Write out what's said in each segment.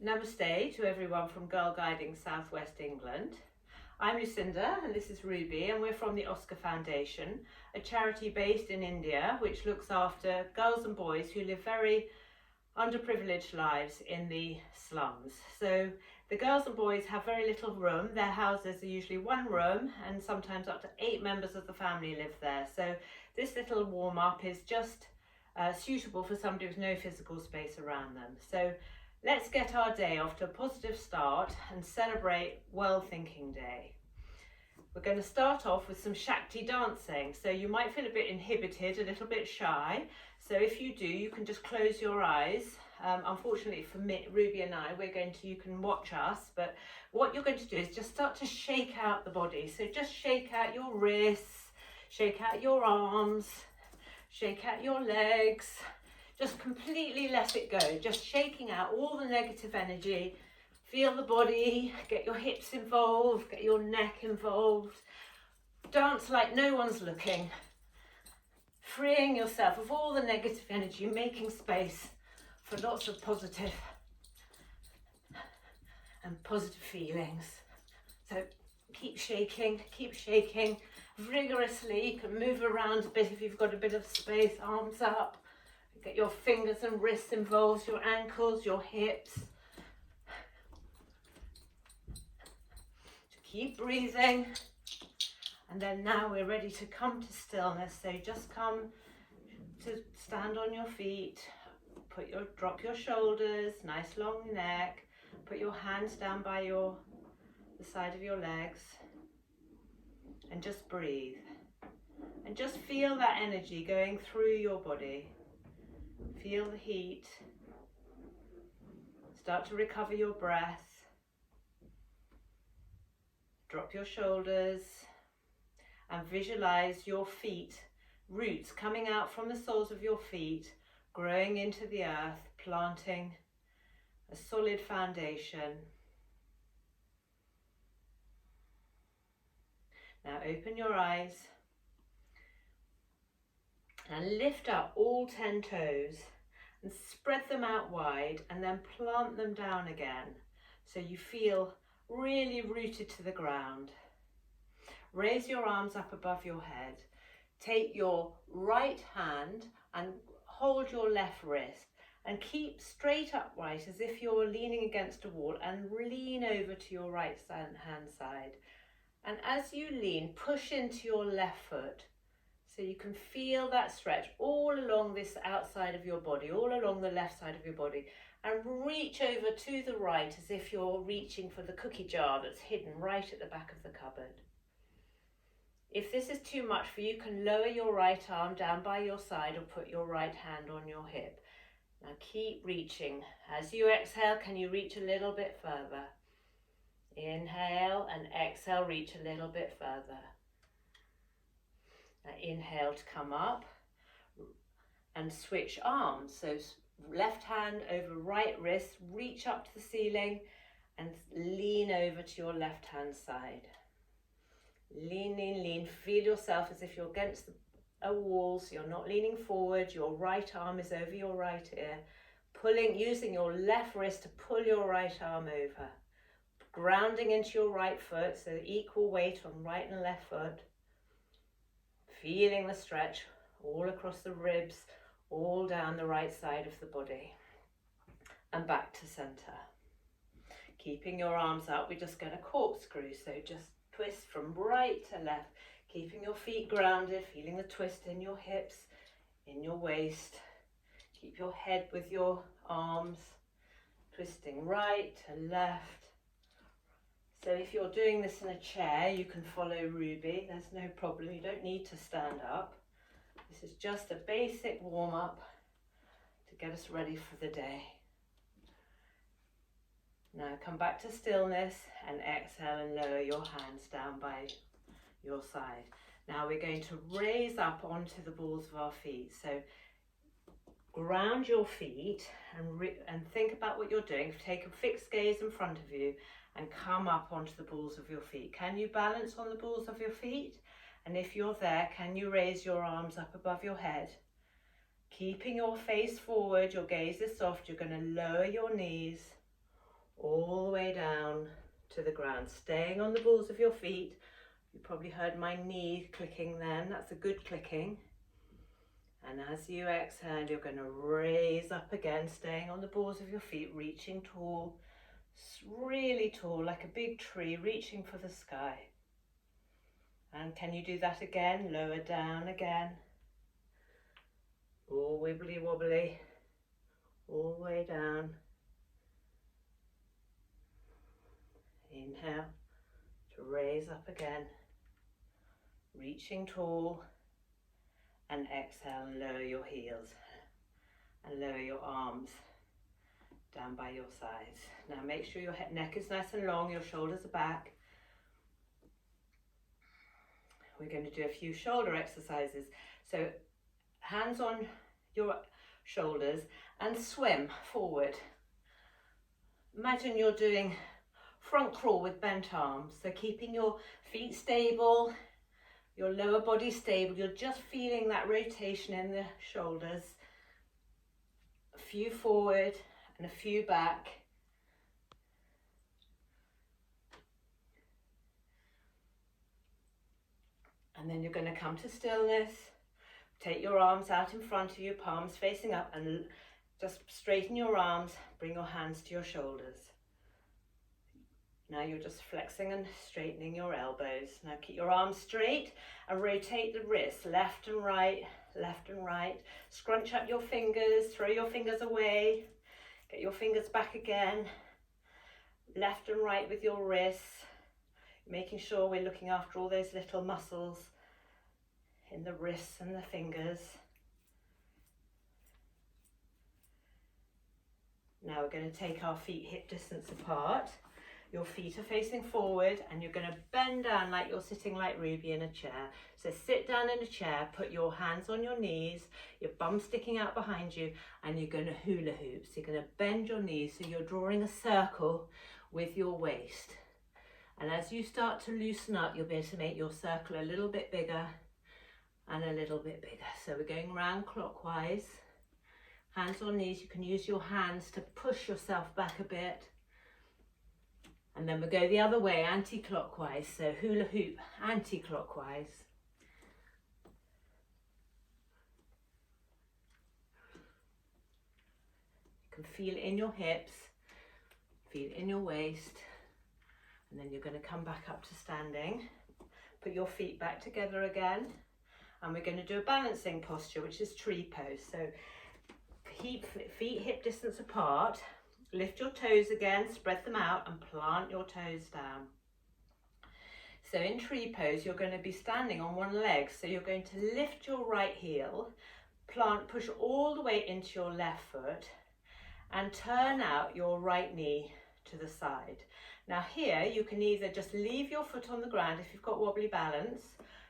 Namaste to everyone from Girlguiding Southwest England. I'm Lucinda and this is Ruby, and we're from the Oscar Foundation, a charity based in India which looks after girls and boys who live very underprivileged lives in the slums. So the girls and boys have very little room. Their houses are usually one room and sometimes up to 8 members of the family live there. So this little warm-up is just suitable for somebody with no physical space around them. So let's get our day off to a positive start and celebrate World Thinking Day. We're going to start off with some Shakti dancing. So you might feel a bit inhibited, a little bit shy. So if you do, you can just close your eyes. Unfortunately for me, Ruby and I, you can watch us, but what you're going to do is just start to shake out the body. So just shake out your wrists, shake out your arms, shake out your legs. Just completely let it go, just shaking out all the negative energy. Feel the body, get your hips involved, get your neck involved. Dance like no one's looking. Freeing yourself of all the negative energy, making space for lots of positive feelings. So keep shaking vigorously. You can move around a bit if you've got a bit of space, arms up. Get your fingers and wrists involved, your ankles, your hips. Keep breathing. And then now we're ready to come to stillness. So just come to stand on your feet. Drop your shoulders, nice long neck. Put your hands down by the side of your legs. And just breathe. And just feel that energy going through your body. Feel the heat. Start to recover your breath. Drop your shoulders and visualize your feet, roots coming out from the soles of your feet, growing into the earth, planting a solid foundation. Now open your eyes. And lift up all 10 toes and spread them out wide and then plant them down again so you feel really rooted to the ground. Raise your arms up above your head. Take your right hand and hold your left wrist and keep straight upright as if you're leaning against a wall, and lean over to your right hand side. And as you lean, push into your left foot. So you can feel that stretch all along this outside of your body, all along the left side of your body, and reach over to the right as if you're reaching for the cookie jar that's hidden right at the back of the cupboard. If this is too much for you, you can lower your right arm down by your side or put your right hand on your hip. Now keep reaching. As you exhale, can you reach a little bit further? Inhale and exhale, reach a little bit further. Now inhale to come up and switch arms. So left hand over right wrist, reach up to the ceiling and lean over to your left hand side. Lean, lean, lean. Feel yourself as if you're against a wall, so you're not leaning forward. Your right arm is over your right ear. Using your left wrist to pull your right arm over. Grounding into your right foot, so equal weight on right and left foot. Feeling the stretch all across the ribs, all down the right side of the body. And back to center. Keeping your arms up, we're just going to corkscrew. So just twist from right to left, keeping your feet grounded, feeling the twist in your hips, in your waist. Keep your head with your arms, twisting right to left. So if you're doing this in a chair, you can follow Ruby. There's no problem. You don't need to stand up. This is just a basic warm-up to get us ready for the day. Now come back to stillness and exhale and lower your hands down by your side. Now we're going to raise up onto the balls of our feet. So ground your feet and think about what you're doing. Take a fixed gaze in front of you and come up onto the balls of your feet. Can you balance on the balls of your feet? And if you're there, can you raise your arms up above your head? Keeping your face forward, your gaze is soft, you're going to lower your knees all the way down to the ground, staying on the balls of your feet. You probably heard my knee clicking then. That's a good clicking. And as you exhale, you're going to raise up again, staying on the balls of your feet, reaching tall, really tall, like a big tree, reaching for the sky. And can you do that again? Lower down again. All wibbly wobbly, all the way down. Inhale to raise up again, reaching tall, and exhale and lower your heels and lower your arms down by your sides. Now make sure your neck is nice and long, your shoulders are back. We're going to do a few shoulder exercises. So hands on your shoulders and swim forward. Imagine you're doing front crawl with bent arms. So keeping your feet stable, your lower body stable. You're just feeling that rotation in the shoulders. A few forward and a few back. And then you're going to come to stillness. Take your arms out in front of you, palms facing up, and just straighten your arms. Bring your hands to your shoulders. Now you're just flexing and straightening your elbows. Now keep your arms straight and rotate the wrists left and right, left and right. Scrunch up your fingers, throw your fingers away. Get your fingers back again. Left and right with your wrists. Making sure we're looking after all those little muscles in the wrists and the fingers. Now we're going to take our feet hip distance apart. Your feet are facing forward and you're going to bend down like you're sitting like Ruby in a chair. So sit down in a chair, put your hands on your knees, your bum sticking out behind you, and you're going to hula hoop. So you're going to bend your knees so you're drawing a circle with your waist. And as you start to loosen up, you'll be able to make your circle a little bit bigger and a little bit bigger. So we're going round clockwise. Hands on knees, you can use your hands to push yourself back a bit. And then we go the other way, anti-clockwise. So hula hoop, anti-clockwise. You can feel it in your hips, feel it in your waist. And then you're going to come back up to standing. Put your feet back together again. And we're going to do a balancing posture, which is tree pose. So feet hip distance apart. Lift your toes again, spread them out and plant your toes down. So in tree pose, you're going to be standing on one leg. So you're going to lift your right heel, push all the way into your left foot and turn out your right knee to the side. Now here, you can either just leave your foot on the ground if you've got wobbly balance.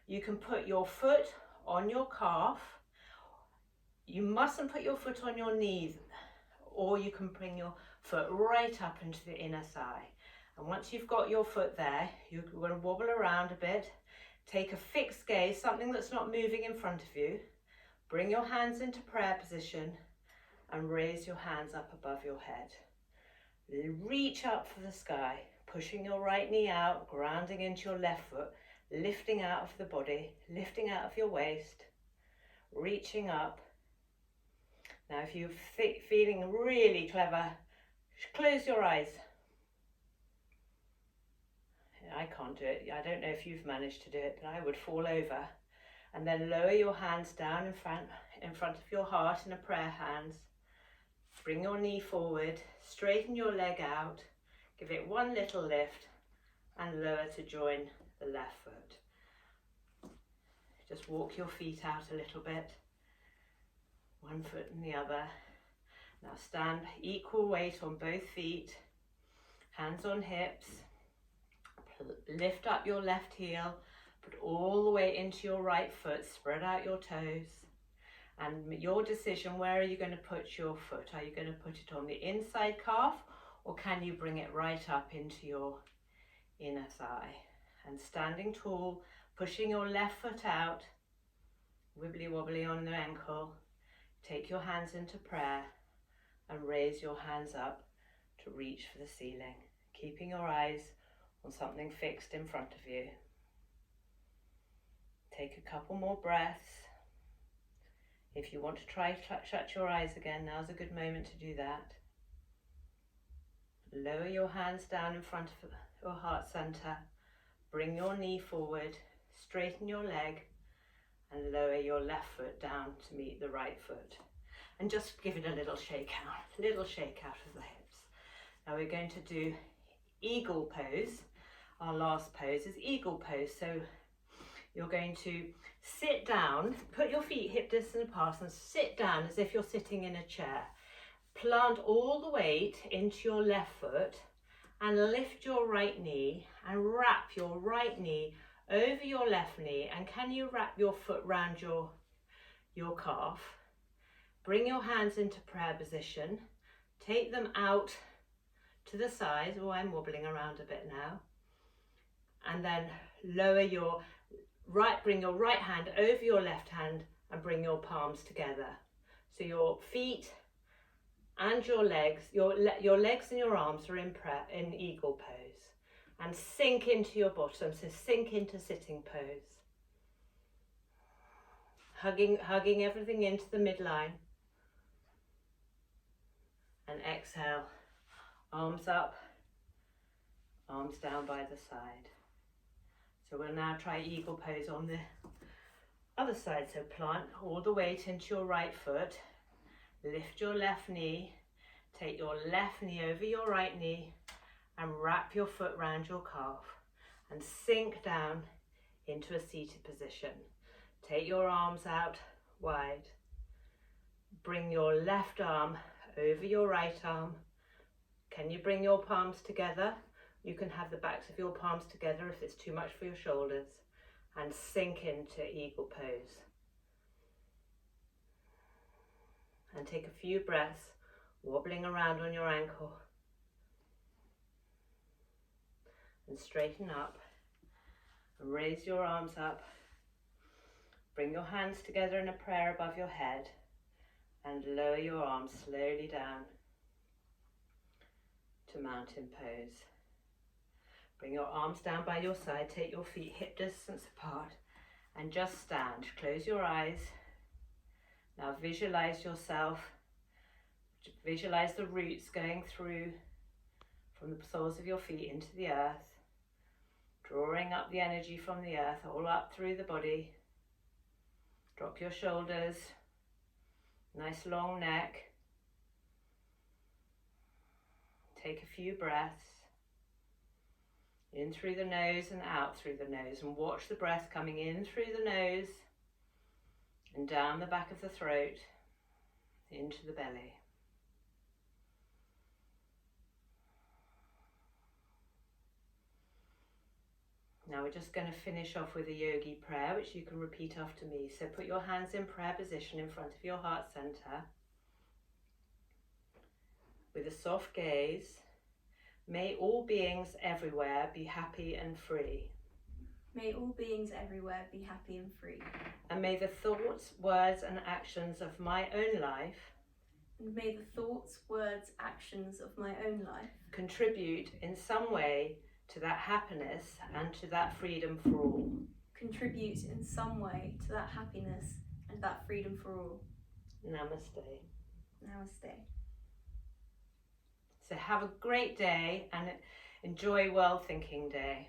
You can put your foot on your calf. You mustn't put your foot on your knees, or you can bring your foot right up into the inner thigh. And once you've got your foot there, you're going to wobble around a bit. Take a fixed gaze, something that's not moving in front of you. Bring your hands into prayer position and raise your hands up above your head. Reach up for the sky, pushing your right knee out, grounding into your left foot, lifting out of the body, lifting out of your waist, reaching up. Now if you're feeling really clever, close your eyes. I can't do it. I don't know if you've managed to do it, but I would fall over. And then lower your hands down in front of your heart in a prayer hands. Bring your knee forward, straighten your leg out, give it one little lift and lower to join the left foot. Just walk your feet out a little bit, one foot and the other. Now stand equal weight on both feet, hands on hips, lift up your left heel, put all the way into your right foot, spread out your toes. And your decision, where are you going to put your foot? Are you going to put it on the inside calf, or can you bring it right up into your inner thigh? And standing tall, pushing your left foot out, wibbly wobbly on the ankle. Take your hands into prayer and raise your hands up to reach for the ceiling, keeping your eyes on something fixed in front of you. Take a couple more breaths. If you want to try shut your eyes again, now's a good moment to do that. Lower your hands down in front of your heart center. Bring your knee forward, straighten your leg, and lower your left foot down to meet the right foot. And just give it a little shake out of the hips. Now we're going to do eagle pose. Our last pose is eagle pose. So you're going to sit down, put your feet hip distance apart and sit down as if you're sitting in a chair. Plant all the weight into your left foot and lift your right knee and wrap your right knee over your left knee. And can you wrap your foot round your calf? Bring your hands into prayer position. Take them out to the side. Oh, I'm wobbling around a bit now. And then lower your bring your right hand over your left hand and bring your palms together. So your feet and your legs, your legs and your arms are in eagle pose. And sink into your bottom, so sink into sitting pose. Hugging everything into the midline. And exhale, arms up, arms down by the side. So we'll now try eagle pose on the other side. So plant all the weight into your right foot, lift your left knee, take your left knee over your right knee and wrap your foot round your calf and sink down into a seated position. Take your arms out wide. Bring your left arm over your right arm. Can you bring your palms together? You can have the backs of your palms together if it's too much for your shoulders, and sink into eagle pose. And take a few breaths, wobbling around on your ankle. And straighten up and raise your arms up. Bring your hands together in a prayer above your head and lower your arms slowly down to mountain pose. Bring your arms down by your side, take your feet hip distance apart and just stand. Close your eyes. Now visualize yourself. Visualize the roots going through from the soles of your feet into the earth, drawing up the energy from the earth all up through the body. Drop your shoulders, nice long neck. Take a few breaths. In through the nose and out through the nose, and watch the breath coming in through the nose and down the back of the throat into the belly. Now we're just going to finish off with a yogi prayer, which you can repeat after me. So put your hands in prayer position in front of your heart center. With a soft gaze, may all beings everywhere be happy and free. May all beings everywhere be happy and free. And may the thoughts, words and actions of my own life And may the thoughts, words, actions of my own life contribute in some way to that happiness and to that freedom for all. Contribute in some way to that happiness and that freedom for all. Namaste. Namaste. So have a great day and enjoy World Thinking Day.